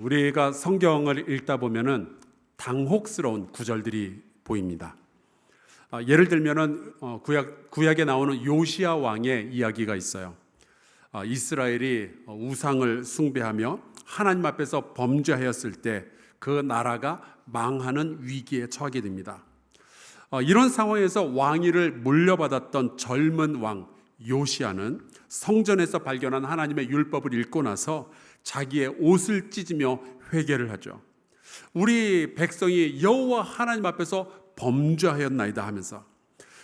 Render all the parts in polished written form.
우리가 성경을 읽다 보면은 당혹스러운 구절들이 보입니다. 예를 들면은 구약에 나오는 요시야 왕의 이야기가 있어요. 이스라엘이 우상을 숭배하며 하나님 앞에서 범죄하였을 때 그 나라가 망하는 위기에 처하게 됩니다. 이런 상황에서 왕위를 물려받았던 젊은 왕 요시야는 성전에서 발견한 하나님의 율법을 읽고 나서 자기의 옷을 찢으며 회개를 하죠. 우리 백성이 여호와 하나님 앞에서 범죄하였나이다 하면서,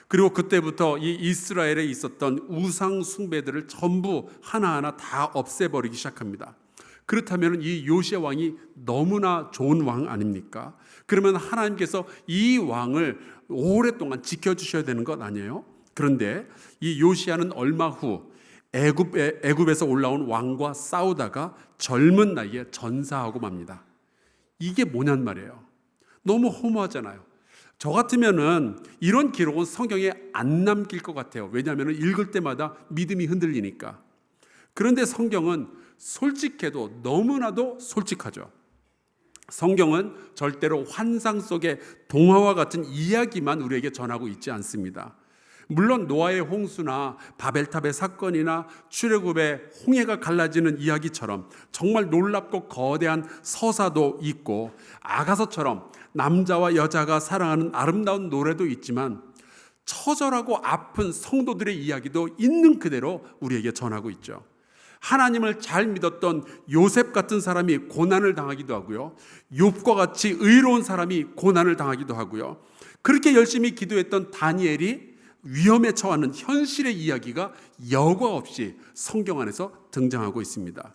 그리고 그때부터 이 이스라엘에 있었던 우상 숭배들을 전부 하나하나 다 없애버리기 시작합니다. 그렇다면 이 요시야 왕이 너무나 좋은 왕 아닙니까? 그러면 하나님께서 이 왕을 오랫동안 지켜주셔야 되는 것 아니에요? 그런데 이 요시야는 얼마 후 애굽에서 올라온 왕과 싸우다가 젊은 나이에 전사하고 맙니다. 이게 뭐냔 말이에요. 너무 허무하잖아요. 저 같으면은 이런 기록은 성경에 안 남길 것 같아요. 왜냐하면 읽을 때마다 믿음이 흔들리니까. 그런데 성경은 솔직해도 너무나도 솔직하죠. 성경은 절대로 환상 속의 동화와 같은 이야기만 우리에게 전하고 있지 않습니다. 물론 노아의 홍수나 바벨탑의 사건이나 출애굽의 홍해가 갈라지는 이야기처럼 정말 놀랍고 거대한 서사도 있고, 아가서처럼 남자와 여자가 사랑하는 아름다운 노래도 있지만 처절하고 아픈 성도들의 이야기도 있는 그대로 우리에게 전하고 있죠. 하나님을 잘 믿었던 요셉 같은 사람이 고난을 당하기도 하고요, 욥과 같이 의로운 사람이 고난을 당하기도 하고요, 그렇게 열심히 기도했던 다니엘이 위험에 처하는 현실의 이야기가 여과 없이 성경 안에서 등장하고 있습니다.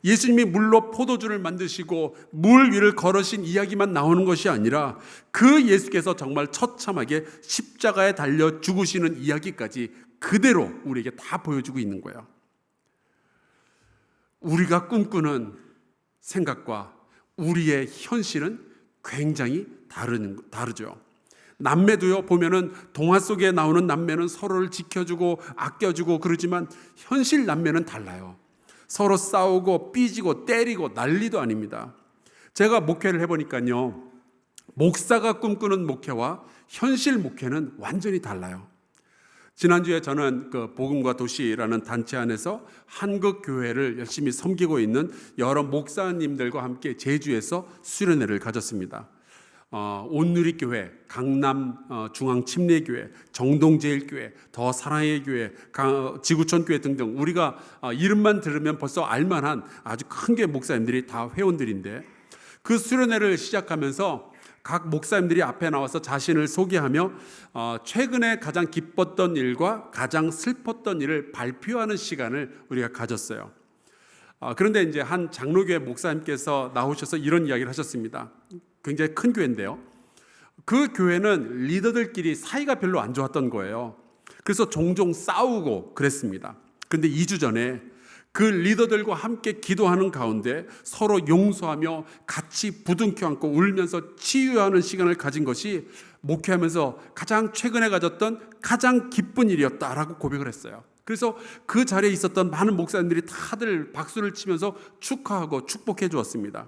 예수님이 물로 포도주를 만드시고 물 위를 걸으신 이야기만 나오는 것이 아니라 그 예수께서 정말 처참하게 십자가에 달려 죽으시는 이야기까지 그대로 우리에게 다 보여주고 있는 거예요. 우리가 꿈꾸는 생각과 우리의 현실은 굉장히 다르죠. 남매도요, 보면은 동화 속에 나오는 남매는 서로를 지켜주고 아껴주고 그러지만 현실 남매는 달라요. 서로 싸우고 삐지고 때리고 난리도 아닙니다. 제가 목회를 해보니까요, 목사가 꿈꾸는 목회와 현실 목회는 완전히 달라요. 지난주에 저는 그 복음과 도시라는 단체 안에서 한국 교회를 열심히 섬기고 있는 여러 목사님들과 함께 제주에서 수련회를 가졌습니다. 온누리교회, 강남 중앙침례교회, 정동제일교회, 더 사랑의 교회, 지구촌교회 등등, 우리가 이름만 들으면 벌써 알만한 아주 큰 교회 목사님들이 다 회원들인데, 그 수련회를 시작하면서 각 목사님들이 앞에 나와서 자신을 소개하며 최근에 가장 기뻤던 일과 가장 슬펐던 일을 발표하는 시간을 우리가 가졌어요. 그런데 이제 한 장로교회 목사님께서 나오셔서 이런 이야기를 하셨습니다. 굉장히 큰 교회인데요, 그 교회는 리더들끼리 사이가 별로 안 좋았던 거예요. 그래서 종종 싸우고 그랬습니다. 그런데 2주 전에 그 리더들과 함께 기도하는 가운데 서로 용서하며 같이 부둥켜 안고 울면서 치유하는 시간을 가진 것이 목회하면서 가장 최근에 가졌던 가장 기쁜 일이었다라고 고백을 했어요. 그래서 그 자리에 있었던 많은 목사님들이 다들 박수를 치면서 축하하고 축복해 주었습니다.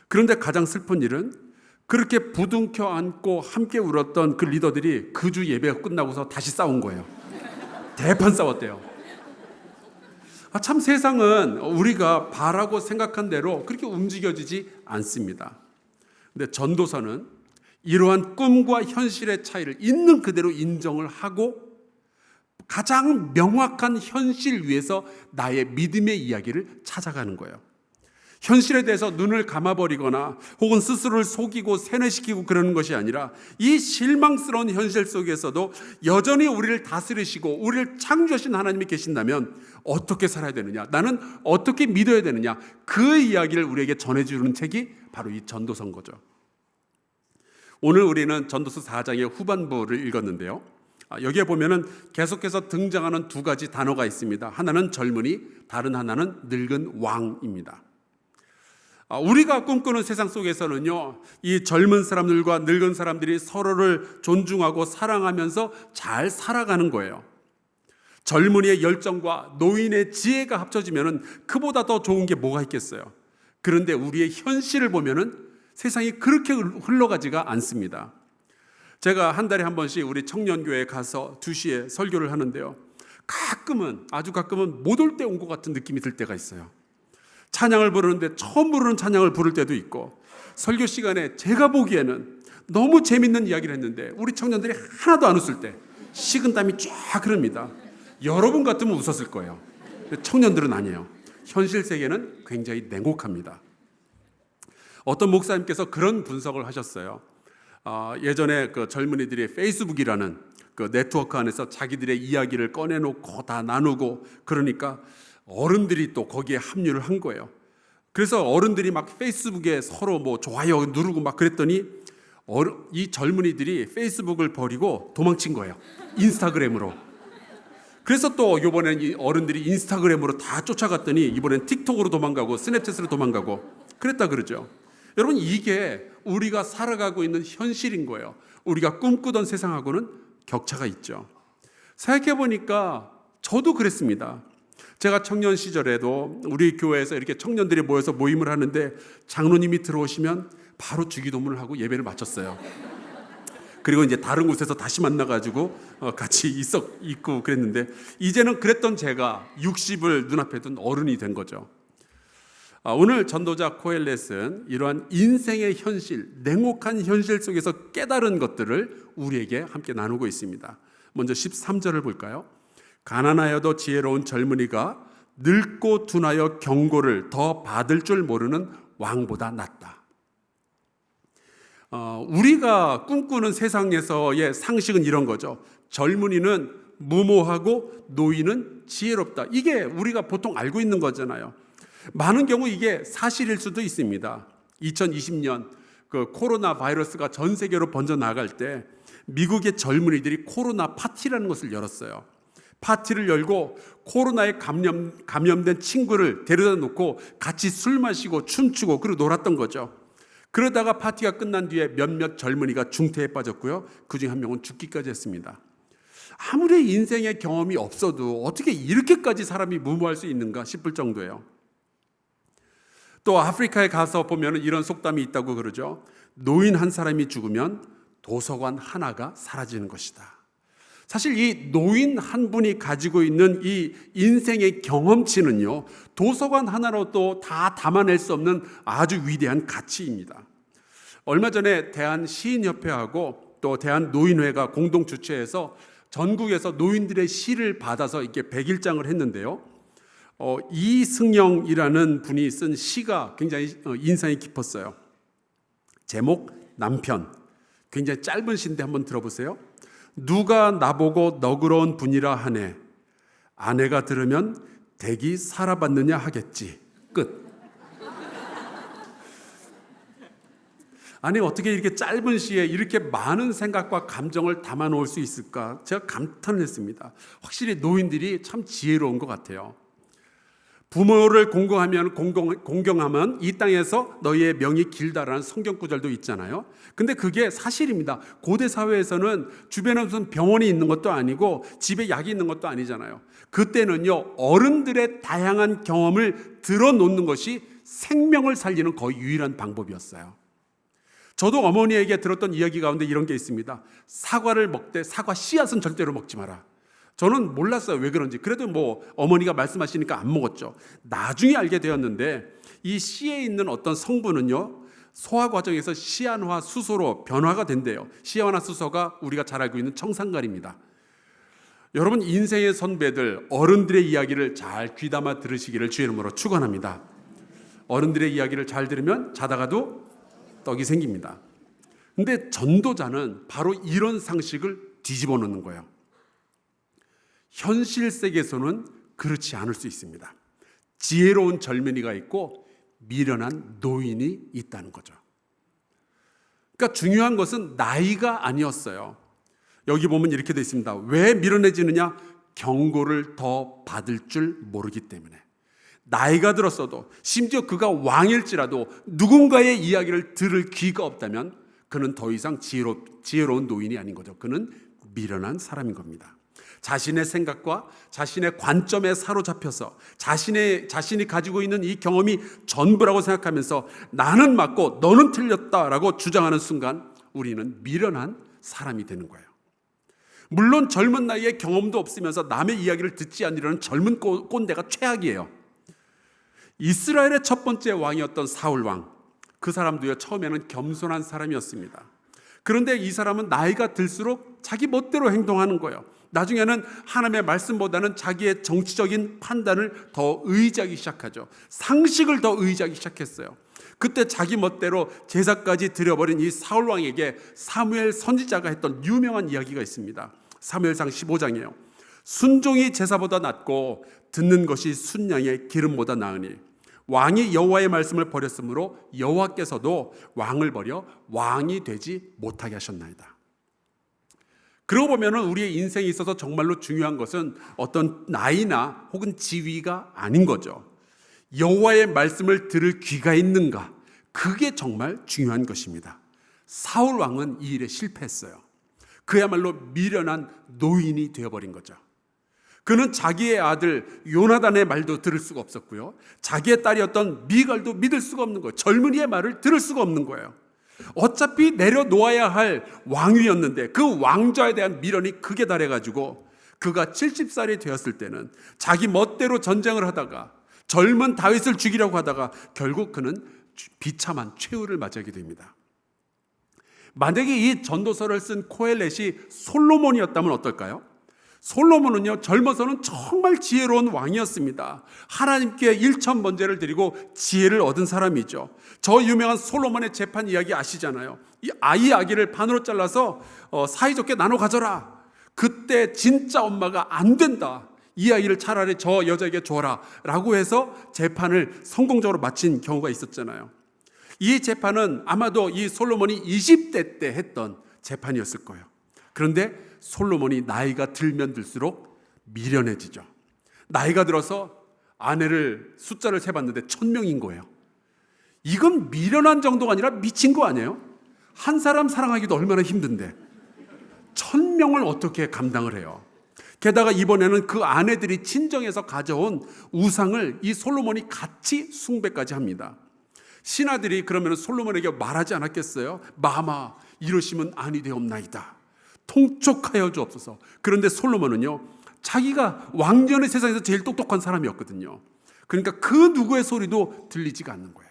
그런데 가장 슬픈 일은 그렇게 부둥켜 안고 함께 울었던 그 리더들이 그 주 예배가 끝나고서 다시 싸운 거예요. 대판 싸웠대요. 참 세상은 우리가 바라고 생각한 대로 그렇게 움직여지지 않습니다. 근데 전도서는 이러한 꿈과 현실의 차이를 있는 그대로 인정을 하고 가장 명확한 현실 위에서 나의 믿음의 이야기를 찾아가는 거예요. 현실에 대해서 눈을 감아버리거나 혹은 스스로를 속이고 세뇌시키고 그러는 것이 아니라 이 실망스러운 현실 속에서도 여전히 우리를 다스리시고 우리를 창조하신 하나님이 계신다면 어떻게 살아야 되느냐, 나는 어떻게 믿어야 되느냐, 그 이야기를 우리에게 전해주는 책이 바로 이 전도서인 거죠. 오늘 우리는 전도서 4장의 후반부를 읽었는데요, 여기에 보면은 계속해서 등장하는 두 가지 단어가 있습니다. 하나는 젊은이, 다른 하나는 늙은 왕입니다. 우리가 꿈꾸는 세상 속에서는요, 이 젊은 사람들과 늙은 사람들이 서로를 존중하고 사랑하면서 잘 살아가는 거예요. 젊은이의 열정과 노인의 지혜가 합쳐지면 그보다 더 좋은 게 뭐가 있겠어요. 그런데 우리의 현실을 보면은 세상이 그렇게 흘러가지가 않습니다. 제가 한 달에 한 번씩 우리 청년교회에 가서 2시에 설교를 하는데요. 아주 가끔은 못 올 때 온 것 같은 느낌이 들 때가 있어요. 찬양을 부르는데 처음 부르는 찬양을 부를 때도 있고, 설교 시간에 제가 보기에는 너무 재밌는 이야기를 했는데 우리 청년들이 하나도 안 웃을 때 식은땀이 쫙 흐릅니다. 여러분 같으면 웃었을 거예요. 청년들은 아니에요. 현실 세계는 굉장히 냉혹합니다. 어떤 목사님께서 그런 분석을 하셨어요. 예전에 그 젊은이들이 페이스북이라는 그 네트워크 안에서 자기들의 이야기를 꺼내놓고 다 나누고, 그러니까 어른들이 또 거기에 합류를 한 거예요. 그래서 어른들이 막 페이스북에 서로 뭐 좋아요 누르고 막 그랬더니 이 젊은이들이 페이스북을 버리고 도망친 거예요. 인스타그램으로. 그래서 또 이번엔 이 어른들이 인스타그램으로 다 쫓아갔더니 이번엔 틱톡으로 도망가고 스냅챗으로 도망가고 그랬다 그러죠. 여러분, 이게 우리가 살아가고 있는 현실인 거예요. 우리가 꿈꾸던 세상하고는 격차가 있죠. 생각해보니까 저도 그랬습니다. 제가 청년 시절에도 우리 교회에서 이렇게 청년들이 모여서 모임을 하는데 장로님이 들어오시면 바로 주기도문을 하고 예배를 마쳤어요. 그리고 이제 다른 곳에서 다시 만나가지고 같이 있고 그랬는데, 이제는 그랬던 제가 60을 눈앞에 둔 어른이 된 거죠. 오늘 전도자 코엘렛은 이러한 인생의 현실, 냉혹한 현실 속에서 깨달은 것들을 우리에게 함께 나누고 있습니다. 먼저 13절을 볼까요? 가난하여도 지혜로운 젊은이가 늙고 둔하여 경고를 더 받을 줄 모르는 왕보다 낫다. 우리가 꿈꾸는 세상에서의 상식은 이런 거죠. 젊은이는 무모하고 노인은 지혜롭다. 이게 우리가 보통 알고 있는 거잖아요. 많은 경우 이게 사실일 수도 있습니다. 2020년 그 코로나 바이러스가 전 세계로 번져 나갈 때 미국의 젊은이들이 코로나 파티라는 것을 열었어요. 파티를 열고 코로나에 감염된 친구를 데려다 놓고 같이 술 마시고 춤추고 그리고 놀았던 거죠. 그러다가 파티가 끝난 뒤에 몇몇 젊은이가 중태에 빠졌고요. 그중 한 명은 죽기까지 했습니다. 아무리 인생의 경험이 없어도 어떻게 이렇게까지 사람이 무모할 수 있는가 싶을 정도예요. 또 아프리카에 가서 보면 이런 속담이 있다고 그러죠. 노인 한 사람이 죽으면 도서관 하나가 사라지는 것이다. 사실 이 노인 한 분이 가지고 있는 이 인생의 경험치는요, 도서관 하나로도 다 담아낼 수 없는 아주 위대한 가치입니다. 얼마 전에 대한시인협회하고 또 대한노인회가 공동 주최해서 전국에서 노인들의 시를 받아서 이렇게 100일장을 했는데요. 이승영이라는 분이 쓴 시가 굉장히 인상이 깊었어요. 제목 남편. 굉장히 짧은 시인데 한번 들어보세요. 누가 나보고 너그러운 분이라 하네. 아내가 들으면 댁이 살아봤느냐 하겠지. 끝. 아니, 어떻게 이렇게 짧은 시에 이렇게 많은 생각과 감정을 담아 놓을 수 있을까? 제가 감탄을 했습니다. 확실히 노인들이 참 지혜로운 것 같아요. 부모를 공경하면 이 땅에서 너희의 명이 길다라는 성경 구절도 있잖아요. 근데 그게 사실입니다. 고대 사회에서는 주변에 무슨 병원이 있는 것도 아니고 집에 약이 있는 것도 아니잖아요. 그때는요, 어른들의 다양한 경험을 들어놓는 것이 생명을 살리는 거의 유일한 방법이었어요. 저도 어머니에게 들었던 이야기 가운데 이런 게 있습니다. 사과를 먹되 사과 씨앗은 절대로 먹지 마라. 저는 몰랐어요. 왜 그런지. 그래도 뭐 어머니가 말씀하시니까 안 먹었죠. 나중에 알게 되었는데 이 씨에 있는 어떤 성분은요, 소화 과정에서 시안화 수소로 변화가 된대요. 시안화 수소가 우리가 잘 알고 있는 청산가리입니다. 여러분, 인생의 선배들, 어른들의 이야기를 잘 귀담아 들으시기를 주의 이름으로 축원합니다. 어른들의 이야기를 잘 들으면 자다가도 떡이 생깁니다. 근데 전도자는 바로 이런 상식을 뒤집어 놓는 거예요. 현실 세계에서는 그렇지 않을 수 있습니다. 지혜로운 젊은이가 있고 미련한 노인이 있다는 거죠. 그러니까 중요한 것은 나이가 아니었어요. 여기 보면 이렇게 되어 있습니다. 왜 미련해지느냐? 경고를 더 받을 줄 모르기 때문에. 나이가 들었어도, 심지어 그가 왕일지라도 누군가의 이야기를 들을 귀가 없다면 그는 더 이상 지혜로운 노인이 아닌 거죠. 그는 미련한 사람인 겁니다. 자신의 생각과 자신의 관점에 사로잡혀서 자신이 가지고 있는 이 경험이 전부라고 생각하면서 나는 맞고 너는 틀렸다라고 주장하는 순간 우리는 미련한 사람이 되는 거예요. 물론 젊은 나이에 경험도 없으면서 남의 이야기를 듣지 않으려는 젊은 꼰대가 최악이에요. 이스라엘의 첫 번째 왕이었던 사울 왕, 그 사람도요 처음에는 겸손한 사람이었습니다. 그런데 이 사람은 나이가 들수록 자기 멋대로 행동하는 거예요. 나중에는 하나님의 말씀보다는 자기의 정치적인 판단을 더 의지하기 시작하죠. 상식을 더 의지하기 시작했어요. 그때 자기 멋대로 제사까지 드려버린 이 사울 왕에게 사무엘 선지자가 했던 유명한 이야기가 있습니다. 사무엘상 15장이에요. 순종이 제사보다 낫고 듣는 것이 순양의 기름보다 나으니 왕이 여호와의 말씀을 버렸으므로 여호와께서도 왕을 버려 왕이 되지 못하게 하셨나이다. 그러고 보면 우리의 인생에 있어서 정말로 중요한 것은 어떤 나이나 혹은 지위가 아닌 거죠. 여호와의 말씀을 들을 귀가 있는가, 그게 정말 중요한 것입니다. 사울 왕은 이 일에 실패했어요. 그야말로 미련한 노인이 되어버린 거죠. 그는 자기의 아들 요나단의 말도 들을 수가 없었고요, 자기의 딸이었던 미갈도 믿을 수가 없는 거예요. 젊은이의 말을 들을 수가 없는 거예요. 어차피 내려놓아야 할 왕위였는데 그 왕좌에 대한 미련이 극에 달해가지고 그가 70살이 되었을 때는 자기 멋대로 전쟁을 하다가 젊은 다윗을 죽이려고 하다가 결국 그는 비참한 최후를 맞이하게 됩니다. 만약에 이 전도서를 쓴 코엘렛이 솔로몬이었다면 어떨까요? 솔로몬은요 젊어서는 정말 지혜로운 왕이었습니다. 하나님께 일천번제를 드리고 지혜를 얻은 사람이죠. 저 유명한 솔로몬의 재판 이야기 아시잖아요. 이 아기를 반으로 잘라서 사이좋게 나눠 가져라. 그때 진짜 엄마가 안 된다, 이 아이를 차라리 저 여자에게 줘라 라고 해서 재판을 성공적으로 마친 경우가 있었잖아요. 이 재판은 아마도 이 솔로몬이 20대 때 했던 재판이었을 거예요. 그런데 솔로몬이 나이가 들면 들수록 미련해지죠. 나이가 들어서 아내를 숫자를 세봤는데 1000명인 거예요. 이건 미련한 정도가 아니라 미친 거 아니에요? 한 사람 사랑하기도 얼마나 힘든데 1000명을 어떻게 감당을 해요? 게다가 이번에는 그 아내들이 친정에서 가져온 우상을 이 솔로몬이 같이 숭배까지 합니다. 신하들이 그러면 솔로몬에게 말하지 않았겠어요? 마마 이러시면 아니 되옵나이다, 통촉하여 주옵소서. 그런데 솔로몬은요 자기가 왕전의 세상에서 제일 똑똑한 사람이었거든요. 그러니까 그 누구의 소리도 들리지가 않는 거예요.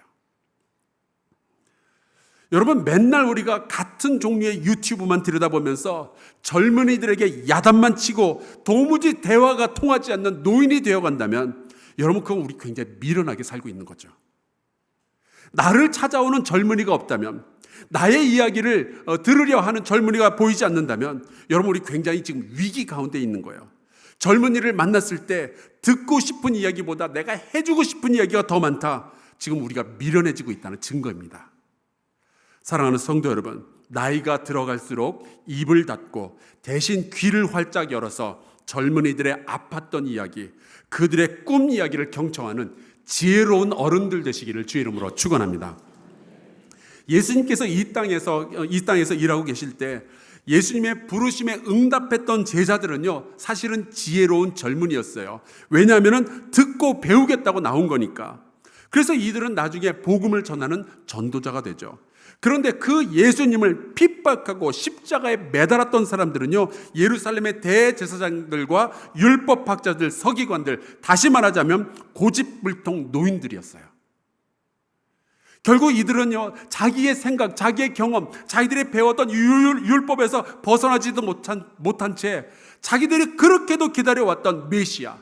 여러분, 맨날 우리가 같은 종류의 유튜브만 들여다보면서 젊은이들에게 야단만 치고 도무지 대화가 통하지 않는 노인이 되어간다면 여러분, 그건 우리 굉장히 미련하게 살고 있는 거죠. 나를 찾아오는 젊은이가 없다면, 나의 이야기를 들으려 하는 젊은이가 보이지 않는다면 여러분, 우리 굉장히 지금 위기 가운데 있는 거예요. 젊은이를 만났을 때 듣고 싶은 이야기보다 내가 해주고 싶은 이야기가 더 많다. 지금 우리가 미련해지고 있다는 증거입니다. 사랑하는 성도 여러분, 나이가 들어갈수록 입을 닫고 대신 귀를 활짝 열어서 젊은이들의 아팠던 이야기, 그들의 꿈 이야기를 경청하는 지혜로운 어른들 되시기를 주의 이름으로 축원합니다. 예수님께서 이 땅에서 일하고 계실 때 예수님의 부르심에 응답했던 제자들은요 사실은 지혜로운 젊은이였어요. 왜냐하면 듣고 배우겠다고 나온 거니까. 그래서 이들은 나중에 복음을 전하는 전도자가 되죠. 그런데 그 예수님을 핍박하고 십자가에 매달았던 사람들은요 예루살렘의 대제사장들과 율법학자들, 서기관들, 다시 말하자면 고집불통 노인들이었어요. 결국 이들은요 자기의 생각, 자기의 경험, 자기들이 배웠던 율법에서 벗어나지도 못한 채 자기들이 그렇게도 기다려왔던 메시아,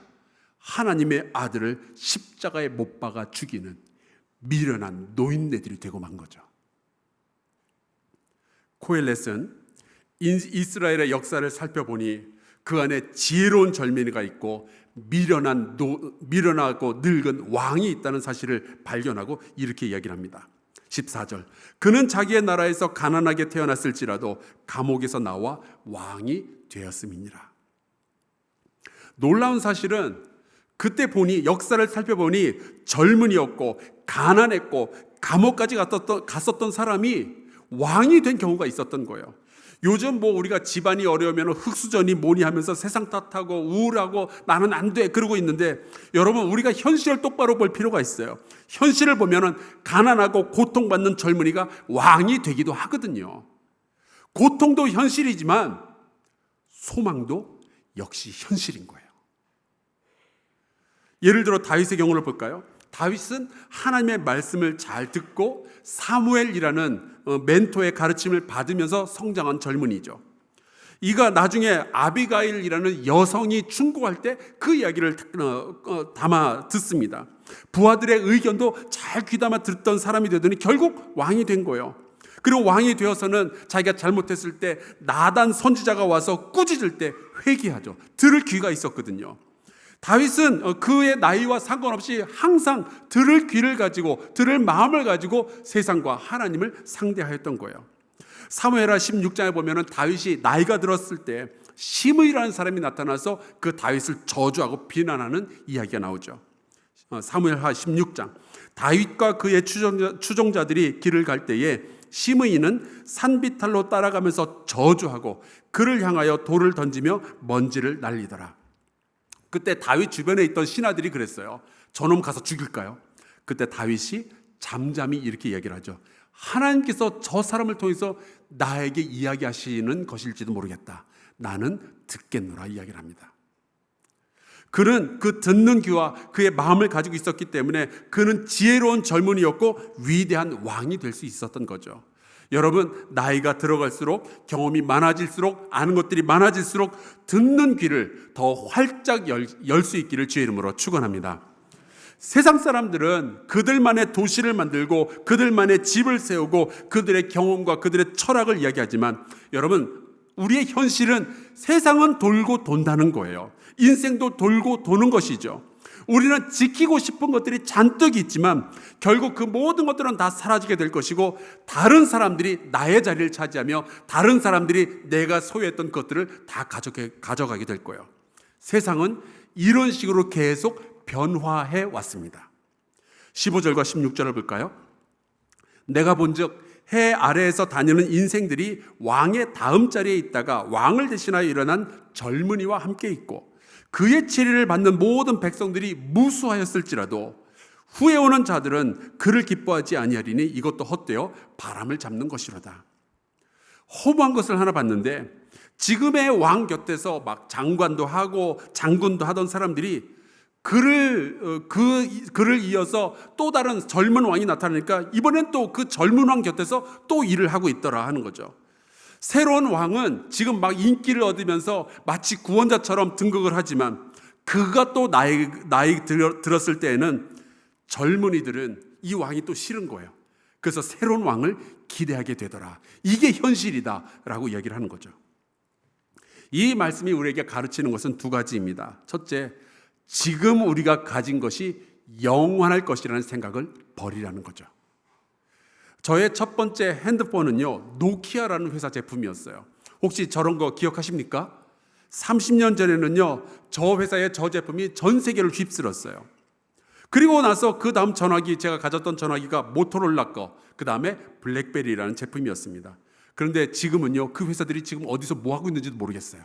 하나님의 아들을 십자가에 못 박아 죽이는 미련한 노인네들이 되고 만 거죠. 코엘렛은 이스라엘의 역사를 살펴보니 그 안에 지혜로운 젊은이가 있고 미련하고 늙은 왕이 있다는 사실을 발견하고 이렇게 이야기를 합니다. 14절, 그는 자기의 나라에서 가난하게 태어났을지라도 감옥에서 나와 왕이 되었음이니라. 놀라운 사실은 그때 보니, 역사를 살펴보니 젊은이였고 가난했고 감옥까지 갔었던 사람이 왕이 된 경우가 있었던 거예요. 요즘 뭐 우리가 집안이 어려우면 흙수저니 뭐니 하면서 세상 탓하고 우울하고 나는 안 돼 그러고 있는데, 여러분 우리가 현실을 똑바로 볼 필요가 있어요. 현실을 보면은 가난하고 고통받는 젊은이가 왕이 되기도 하거든요. 고통도 현실이지만 소망도 역시 현실인 거예요. 예를 들어 다윗의 경우를 볼까요? 다윗은 하나님의 말씀을 잘 듣고 사무엘이라는 멘토의 가르침을 받으면서 성장한 젊은이죠. 이가 나중에 아비가일이라는 여성이 충고할 때 그 이야기를 담아 듣습니다. 부하들의 의견도 잘 귀담아 듣던 사람이 되더니 결국 왕이 된 거예요. 그리고 왕이 되어서는 자기가 잘못했을 때 나단 선지자가 와서 꾸짖을 때 회개하죠. 들을 귀가 있었거든요. 다윗은 그의 나이와 상관없이 항상 들을 귀를 가지고, 들을 마음을 가지고 세상과 하나님을 상대하였던 거예요. 사무엘하 16장에 보면 다윗이 나이가 들었을 때 시므이라는 사람이 나타나서 그 다윗을 저주하고 비난하는 이야기가 나오죠. 사무엘하 16장, 다윗과 그의 추종자들이 길을 갈 때에 시므이는 산비탈로 따라가면서 저주하고 그를 향하여 돌을 던지며 먼지를 날리더라. 그때 다윗 주변에 있던 신하들이 그랬어요. 저놈 가서 죽일까요? 그때 다윗이 잠잠히 이렇게 얘기를 하죠. 하나님께서 저 사람을 통해서 나에게 이야기하시는 것일지도 모르겠다. 나는 듣겠노라 이야기를 합니다. 그는 그 듣는 귀와 그의 마음을 가지고 있었기 때문에 그는 지혜로운 젊은이였고 위대한 왕이 될 수 있었던 거죠. 여러분, 나이가 들어갈수록, 경험이 많아질수록, 아는 것들이 많아질수록 듣는 귀를 더 활짝 열 수 있기를 주의 이름으로 축원합니다. 세상 사람들은 그들만의 도시를 만들고 그들만의 집을 세우고 그들의 경험과 그들의 철학을 이야기하지만, 여러분, 우리의 현실은 세상은 돌고 돈다는 거예요. 인생도 돌고 도는 것이죠. 우리는 지키고 싶은 것들이 잔뜩 있지만 결국 그 모든 것들은 다 사라지게 될 것이고, 다른 사람들이 나의 자리를 차지하며 다른 사람들이 내가 소유했던 것들을 다 가져가게 될 거예요. 세상은 이런 식으로 계속 변화해 왔습니다. 15절과 16절을 볼까요? 내가 본즉 해 아래에서 다니는 인생들이 왕의 다음 자리에 있다가 왕을 대신하여 일어난 젊은이와 함께 있고, 그의 치리를 받는 모든 백성들이 무수하였을지라도 후에 오는 자들은 그를 기뻐하지 아니하리니 이것도 헛되어 바람을 잡는 것이로다. 허무한 것을 하나 봤는데, 지금의 왕 곁에서 막 장관도 하고 장군도 하던 사람들이 그를 이어서 또 다른 젊은 왕이 나타나니까 이번엔 또 그 젊은 왕 곁에서 또 일을 하고 있더라 하는 거죠. 새로운 왕은 지금 막 인기를 얻으면서 마치 구원자처럼 등극을 하지만, 그가 또 나이 들었을 때에는 젊은이들은 이 왕이 또 싫은 거예요. 그래서 새로운 왕을 기대하게 되더라. 이게 현실이다 라고 이야기를 하는 거죠. 이 말씀이 우리에게 가르치는 것은 두 가지입니다. 첫째, 지금 우리가 가진 것이 영원할 것이라는 생각을 버리라는 거죠. 저의 첫 번째 핸드폰은요, 노키아라는 회사 제품이었어요. 혹시 저런 거 기억하십니까? 30년 전에는요, 저 회사의 저 제품이 전 세계를 휩쓸었어요. 그리고 나서 그 다음 전화기, 제가 가졌던 전화기가 모토로라 거, 그 다음에 블랙베리라는 제품이었습니다. 그런데 지금은요, 그 회사들이 지금 어디서 뭐 하고 있는지도 모르겠어요.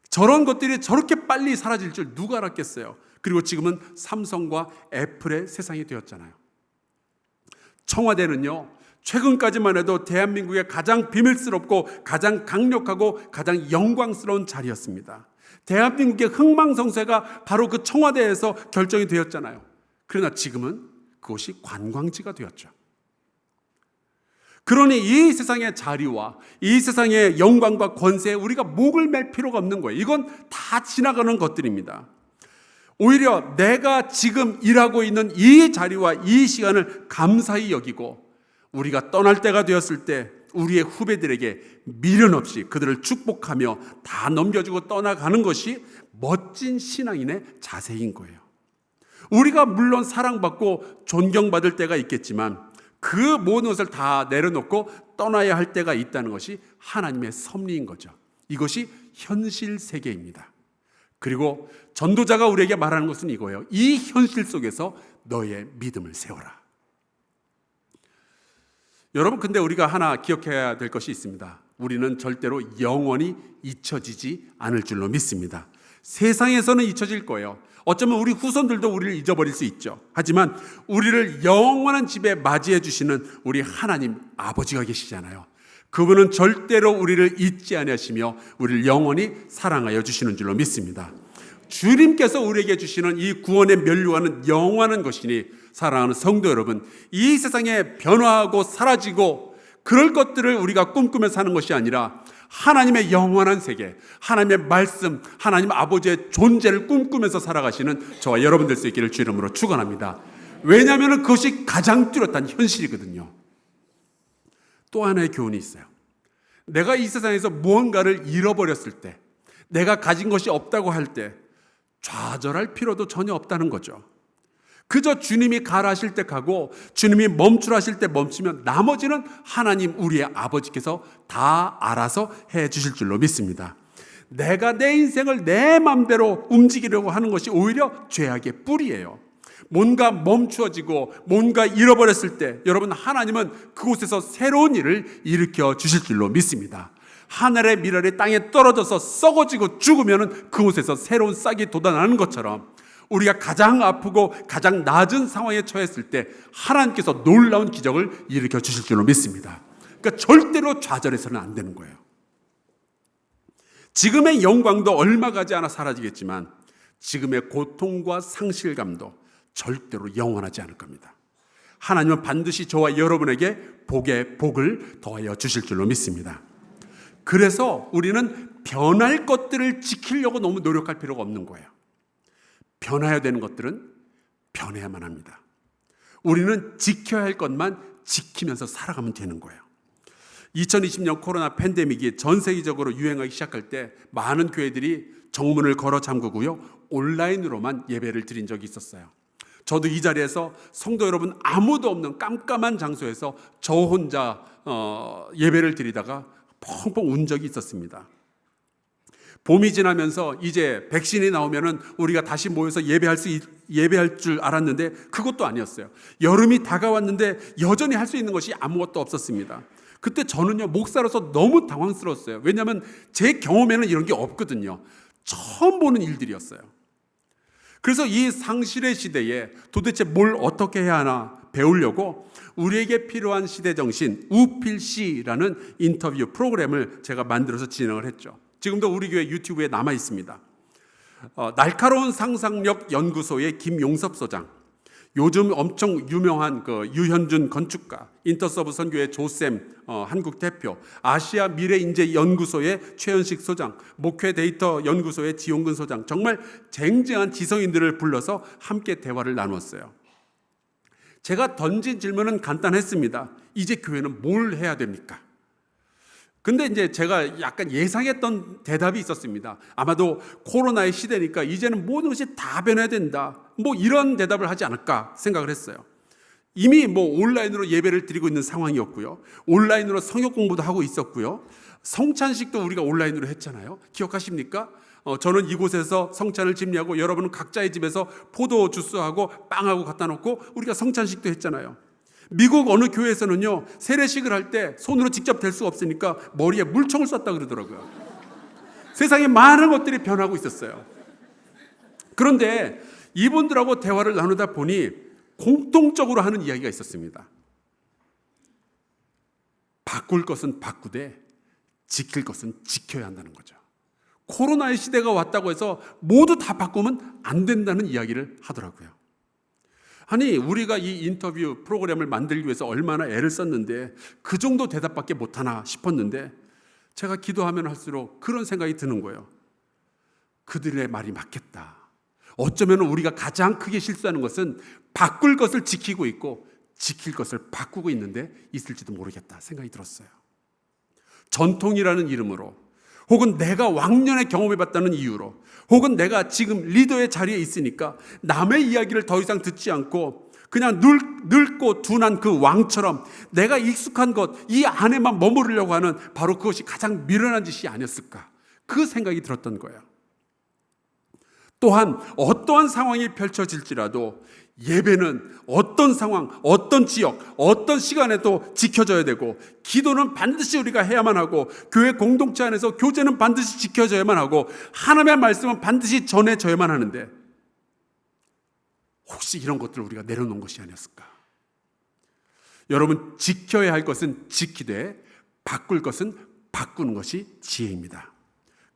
저런 것들이 저렇게 빨리 사라질 줄 누가 알았겠어요. 그리고 지금은 삼성과 애플의 세상이 되었잖아요. 청와대는요, 최근까지만 해도 대한민국의 가장 비밀스럽고 가장 강력하고 가장 영광스러운 자리였습니다. 대한민국의 흥망성쇠가 바로 그 청와대에서 결정이 되었잖아요. 그러나 지금은 그곳이 관광지가 되었죠. 그러니 이 세상의 자리와 이 세상의 영광과 권세에 우리가 목을 맬 필요가 없는 거예요. 이건 다 지나가는 것들입니다. 오히려 내가 지금 일하고 있는 이 자리와 이 시간을 감사히 여기고, 우리가 떠날 때가 되었을 때 우리의 후배들에게 미련 없이 그들을 축복하며 다 넘겨주고 떠나가는 것이 멋진 신앙인의 자세인 거예요. 우리가 물론 사랑받고 존경받을 때가 있겠지만 그 모든 것을 다 내려놓고 떠나야 할 때가 있다는 것이 하나님의 섭리인 거죠. 이것이 현실 세계입니다. 그리고 전도자가 우리에게 말하는 것은 이거예요. 이 현실 속에서 너의 믿음을 세워라. 여러분, 근데 우리가 하나 기억해야 될 것이 있습니다. 우리는 절대로 영원히 잊혀지지 않을 줄로 믿습니다. 세상에서는 잊혀질 거예요. 어쩌면 우리 후손들도 우리를 잊어버릴 수 있죠. 하지만 우리를 영원한 집에 맞이해 주시는 우리 하나님 아버지가 계시잖아요. 그분은 절대로 우리를 잊지 아니하시며 우리를 영원히 사랑하여 주시는 줄로 믿습니다. 주님께서 우리에게 주시는 이 구원의 면류관은 영원한 것이니, 사랑하는 성도 여러분, 이 세상에 변화하고 사라지고 그럴 것들을 우리가 꿈꾸며 사는 것이 아니라 하나님의 영원한 세계, 하나님의 말씀, 하나님 아버지의 존재를 꿈꾸면서 살아가시는 저와 여러분 될 수 있기를 주 이름으로 축원합니다. 왜냐하면 그것이 가장 뚜렷한 현실이거든요. 또 하나의 교훈이 있어요. 내가 이 세상에서 무언가를 잃어버렸을 때, 내가 가진 것이 없다고 할 때 좌절할 필요도 전혀 없다는 거죠. 그저 주님이 가라 하실 때 가고 주님이 멈추라 하실 때 멈추면 나머지는 하나님 우리의 아버지께서 다 알아서 해 주실 줄로 믿습니다. 내가 내 인생을 내 마음대로 움직이려고 하는 것이 오히려 죄악의 뿌리예요. 뭔가 멈추어지고 뭔가 잃어버렸을 때 여러분, 하나님은 그곳에서 새로운 일을 일으켜 주실 줄로 믿습니다. 하늘의 밀알이 땅에 떨어져서 썩어지고 죽으면 그곳에서 새로운 싹이 돋아나는 것처럼 우리가 가장 아프고 가장 낮은 상황에 처했을 때 하나님께서 놀라운 기적을 일으켜 주실 줄로 믿습니다. 그러니까 절대로 좌절해서는 안 되는 거예요. 지금의 영광도 얼마 가지 않아 사라지겠지만 지금의 고통과 상실감도 절대로 영원하지 않을 겁니다. 하나님은 반드시 저와 여러분에게 복에 복을 더하여 주실 줄로 믿습니다. 그래서 우리는 변할 것들을 지키려고 너무 노력할 필요가 없는 거예요. 변해야 되는 것들은 변해야만 합니다. 우리는 지켜야 할 것만 지키면서 살아가면 되는 거예요. 2020년 코로나 팬데믹이 전 세계적으로 유행하기 시작할 때 많은 교회들이 정문을 걸어 잠그고요, 온라인으로만 예배를 드린 적이 있었어요. 저도 이 자리에서 성도 여러분 아무도 없는 깜깜한 장소에서 저 혼자 예배를 드리다가 펑펑 운 적이 있었습니다. 봄이 지나면서 이제 백신이 나오면은 우리가 다시 모여서 예배할 줄 알았는데 그것도 아니었어요. 여름이 다가왔는데 여전히 할 수 있는 것이 아무것도 없었습니다. 그때 저는요, 목사로서 너무 당황스러웠어요. 왜냐하면 제 경험에는 이런 게 없거든요. 처음 보는 일들이었어요. 그래서 이 상실의 시대에 도대체 뭘 어떻게 해야 하나 배우려고 우리에게 필요한 시대정신 우필시라는 인터뷰 프로그램을 제가 만들어서 진행을 했죠. 지금도 우리 교회 유튜브에 남아 있습니다. 날카로운 상상력 연구소의 김용섭 소장, 요즘 엄청 유명한 그 유현준 건축가, 인터서브 선교회 조쌤 한국 대표, 아시아 미래인재 연구소의 최현식 소장, 목회 데이터 연구소의 지용근 소장, 정말 쟁쟁한 지성인들을 불러서 함께 대화를 나누었어요. 제가 던진 질문은 간단했습니다. 이제 교회는 뭘 해야 됩니까? 근데 이제 제가 약간 예상했던 대답이 있었습니다. 아마도 코로나의 시대니까 이제는 모든 것이 다 변해야 된다, 뭐 이런 대답을 하지 않을까 생각을 했어요. 이미 뭐 온라인으로 예배를 드리고 있는 상황이었고요, 온라인으로 성역 공부도 하고 있었고요, 성찬식도 우리가 온라인으로 했잖아요. 기억하십니까? 저는 이곳에서 성찬을 집례하고 여러분은 각자의 집에서 포도 주스하고 빵하고 갖다 놓고 우리가 성찬식도 했잖아요. 미국 어느 교회에서는요, 세례식을 할 때 손으로 직접 댈 수가 없으니까 머리에 물총을 쐈다 그러더라고요. 세상에 많은 것들이 변하고 있었어요. 그런데 이분들하고 대화를 나누다 보니 공통적으로 하는 이야기가 있었습니다. 바꿀 것은 바꾸되 지킬 것은 지켜야 한다는 거죠. 코로나의 시대가 왔다고 해서 모두 다 바꾸면 안 된다는 이야기를 하더라고요. 아니, 우리가 이 인터뷰 프로그램을 만들기 위해서 얼마나 애를 썼는데 그 정도 대답밖에 못하나 싶었는데, 제가 기도하면 할수록 그런 생각이 드는 거예요. 그들의 말이 맞겠다. 어쩌면 우리가 가장 크게 실수하는 것은 바꿀 것을 지키고 있고 지킬 것을 바꾸고 있는데 있을지도 모르겠다 생각이 들었어요. 전통이라는 이름으로, 혹은 내가 왕년에 경험해봤다는 이유로, 혹은 내가 지금 리더의 자리에 있으니까 남의 이야기를 더 이상 듣지 않고 그냥 늙고 둔한 그 왕처럼 내가 익숙한 것, 이 안에만 머무르려고 하는 바로 그것이 가장 미련한 짓이 아니었을까, 그 생각이 들었던 거예요. 또한 어떠한 상황이 펼쳐질지라도 예배는 어떤 상황, 어떤 지역, 어떤 시간에도 지켜져야 되고, 기도는 반드시 우리가 해야만 하고, 교회 공동체 안에서 교제는 반드시 지켜져야만 하고, 하나님의 말씀은 반드시 전해져야만 하는데, 혹시 이런 것들을 우리가 내려놓은 것이 아니었을까? 여러분, 지켜야 할 것은 지키되 바꿀 것은 바꾸는 것이 지혜입니다.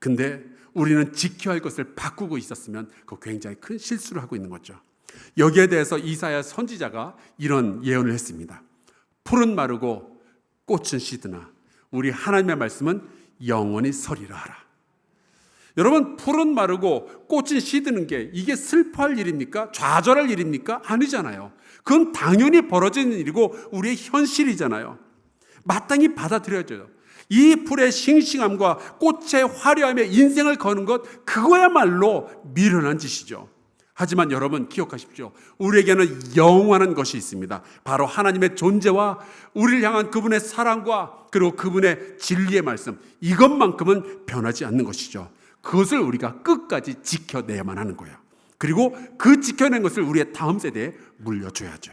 근데 우리는 지켜야 할 것을 바꾸고 있었으면 그거 굉장히 큰 실수를 하고 있는 거죠. 여기에 대해서 이사야 선지자가 이런 예언을 했습니다. 풀은 마르고 꽃은 시드나 우리 하나님의 말씀은 영원히 서리라 하라. 여러분, 풀은 마르고 꽃은 시드는 게 이게 슬퍼할 일입니까? 좌절할 일입니까? 아니잖아요. 그건 당연히 벌어지는 일이고 우리의 현실이잖아요. 마땅히 받아들여져요. 이 풀의 싱싱함과 꽃의 화려함에 인생을 거는 것, 그거야말로 미련한 짓이죠. 하지만 여러분 기억하십시오. 우리에게는 영원한 것이 있습니다. 바로 하나님의 존재와 우리를 향한 그분의 사랑과 그리고 그분의 진리의 말씀, 이것만큼은 변하지 않는 것이죠. 그것을 우리가 끝까지 지켜내야만 하는 거예요. 그리고 그 지켜낸 것을 우리의 다음 세대에 물려줘야죠.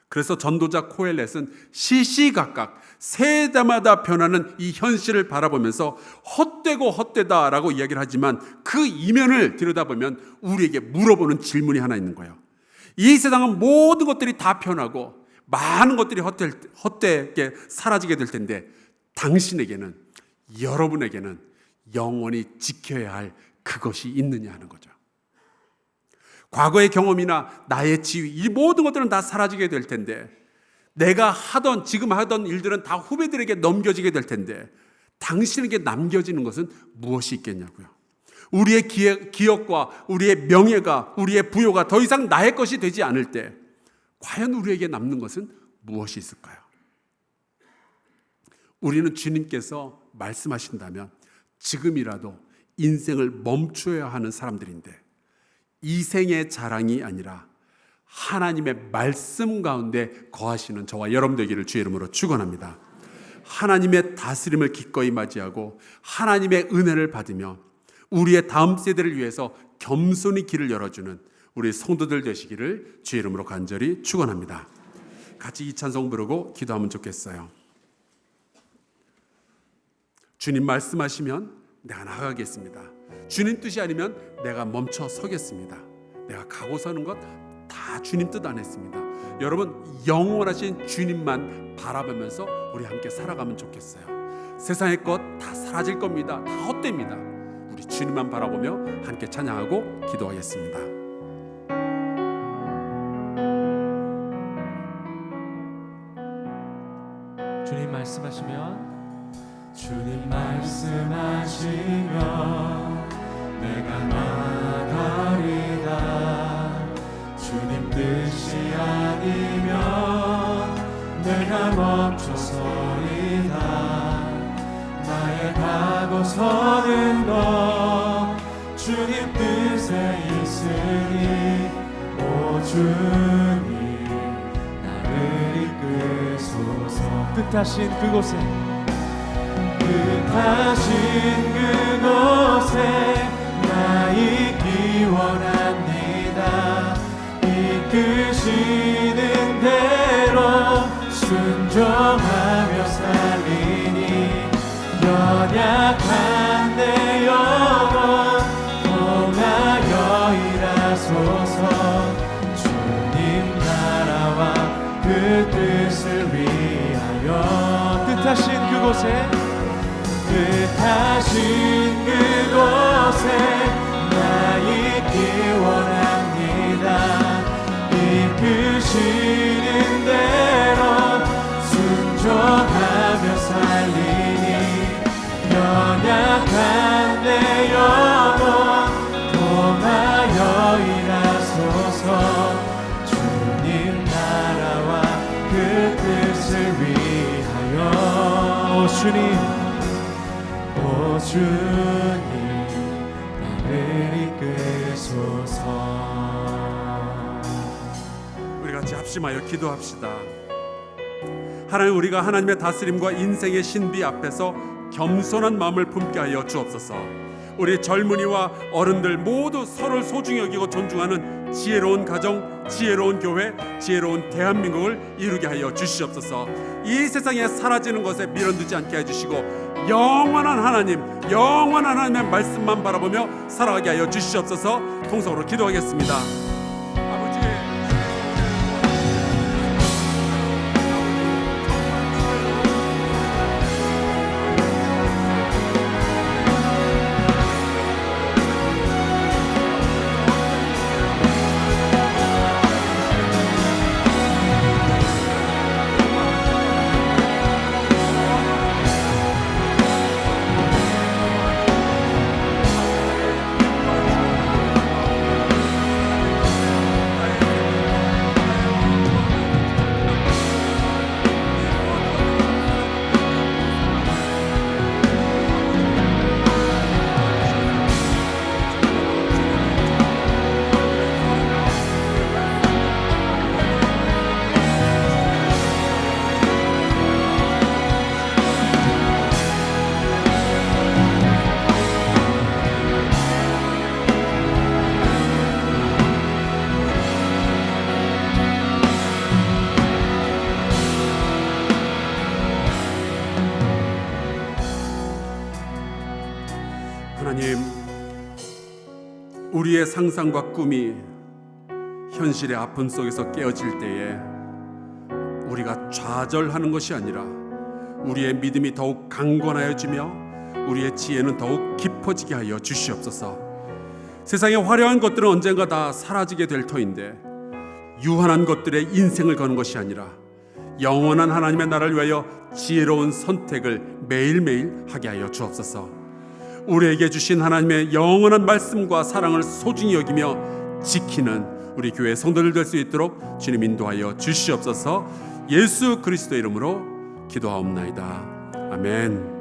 그래서 전도자 코엘렛은 시시각각 세대마다 변하는 이 현실을 바라보면서 헛되고 헛되다라고 이야기를 하지만 그 이면을 들여다보면 우리에게 물어보는 질문이 하나 있는 거예요. 이 세상은 모든 것들이 다 변하고 많은 것들이 헛되게 사라지게 될 텐데 당신에게는, 여러분에게는 영원히 지켜야 할 그것이 있느냐 하는 거죠. 과거의 경험이나 나의 지위, 이 모든 것들은 다 사라지게 될 텐데, 내가 하던, 지금 하던 일들은 다 후배들에게 넘겨지게 될 텐데, 당신에게 남겨지는 것은 무엇이 있겠냐고요. 우리의 기억과 우리의 명예가, 우리의 부요가 더 이상 나의 것이 되지 않을 때 과연 우리에게 남는 것은 무엇이 있을까요? 우리는 주님께서 말씀하신다면 지금이라도 인생을 멈춰야 하는 사람들인데, 이생의 자랑이 아니라 하나님의 말씀 가운데 거하시는 저와 여러분 되기를 주의 이름으로 축원합니다. 하나님의 다스림을 기꺼이 맞이하고 하나님의 은혜를 받으며 우리의 다음 세대를 위해서 겸손히 길을 열어주는 우리 성도들 되시기를 주의 이름으로 간절히 축원합니다. 같이 이 찬송 부르고 기도하면 좋겠어요. 주님 말씀하시면 내가 나가겠습니다. 주님 뜻이 아니면 내가 멈춰 서겠습니다. 내가 가고 서는 것 다 주님 뜻 안 했습니다. 여러분, 영원하신 주님만 바라보면서 우리 함께 살아가면 좋겠어요. 세상의 것 다 사라질 겁니다. 다 헛됩니다. 우리 주님만 바라보며 함께 찬양하고 기도하겠습니다. 주님 말씀하시면 내가 나가리다. 주님 뜻이 아니면 내가 멈춰서리다. 나의 가고 서는 것 주님 뜻에 있으니 오 주님 나를 이끄소서. 뜻하신 그곳에 나 있기 원합니다. 이끄시는 대로 순종하며 살리니 연약한 내 영혼 통하여 일하소서. 주님 나라와 그 뜻을 위하여 뜻하신 그곳에 나 있기 원합니다. 이끄시는 대로 순종하며 살리니 연약한 내 영혼 통하여 일하소서. 주님 나라와 그 뜻을 위하여 오 주님 나를 이끄소서. 우리 같이 합심하여 기도합시다. 하나님, 우리가 하나님의 다스림과 인생의 신비 앞에서 겸손한 마음을 품게 하여 주옵소서. 우리 젊은이와 어른들 모두 서로를 소중히 여기고 존중하는 지혜로운 가정, 지혜로운 교회, 지혜로운 대한민국을 이루게 하여 주시옵소서. 이 세상에 사라지는 것에 밀어두지 않게 해주시고 영원한 하나님, 영원한 하나님의 말씀만 바라보며 살아가게 하여 주시옵소서. 통성으로 기도하겠습니다. 아버지, 하나님, 우리의 상상과 꿈이 현실의 아픔 속에서 깨어질 때에 우리가 좌절하는 것이 아니라 우리의 믿음이 더욱 강건하여지며 우리의 지혜는 더욱 깊어지게 하여 주시옵소서. 세상의 화려한 것들은 언젠가 다 사라지게 될 터인데 유한한 것들에 인생을 거는 것이 아니라 영원한 하나님의 나라를 위하여 지혜로운 선택을 매일매일 하게 하여 주옵소서. 우리에게 주신 하나님의 영원한 말씀과 사랑을 소중히 여기며 지키는 우리 교회 성도들 될 수 있도록 주님 인도하여 주시옵소서. 예수 그리스도 이름으로 기도하옵나이다. 아멘.